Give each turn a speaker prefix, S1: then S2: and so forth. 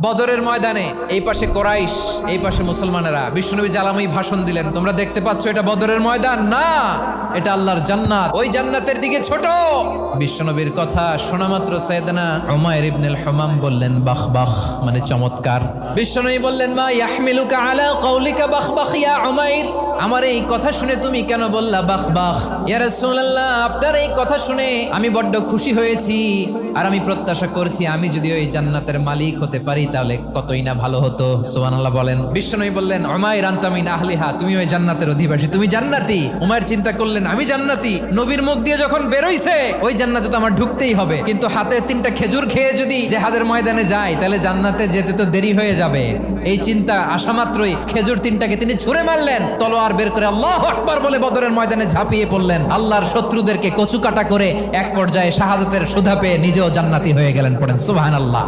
S1: বদরের ময়দানে এই পাশে কোরাইশ, এই পাশে মুসলমানেরা। বিশ্বনবী জালামী ভাষণ দিলেন, তোমরা দেখতে পাচ্ছ এটা বদরের ময়দান না, এটা আল্লাহর জান্নাত, ওই জান্নাতের দিকে ছোট। বিশ্বনবীর কথা শোনা মাত্র সাইয়েদনা উমাইর ইবনুল হুমাম বললেন বাখ বাখ, মানে চমৎকার। বিশ্বনবী বললেন মা ইয়াহমিলুকা আলা কওলিকা বাখ বাখ ইয়া উমাইর, আমার এই কথা শুনে তুমি কেন বললা বাখ বাখ? ইয়া রাসূলুল্লাহ, আপনার এই কথা শুনে আমি বড্ড খুশি হয়েছি, আর আমি প্রত্যাশা করছি আমি যদি ওই জান্নাতের মালিক হতে পারি তাহলে কতই না ভালো হতো। সুবহানাল্লাহ বলেন। বিশ্বনবী বললেন উমাইর আনতা মিন আহলিহা, তুমি ওই জান্নাতের অধিবাসী, তুমি জান্নাতি। উমাইর চিন্তা করলেন আমি জান্নাতি, নবীর মুখ দিয়ে যখন বেরোইছে ওই জান্নাতে তো আমার ঢুকতেই হবে, কিন্তু হাতে 3টা খেজুর খেয়ে যদি জিহাদের ময়দানে যায় তাহলে জান্নাতে যেতে তো দেরি হয়ে যাবে। এই চিন্তা আসা মাত্রই খেজুর 3টাকে তিনি ছুঁড়ে মারলেন, তলোয়ার বের করে আল্লাহু আকবার বলে বদরের ময়দানে ঝাঁপিয়ে পড়লেন। আল্লাহর শত্রুদেরকে কচুকাটা করে এক পর্যায়ে শাহাদাতের সুধা পেয়ে নিজেও জান্নাতি হয়ে গেলেন। পড়েন সুবহানাল্লাহ।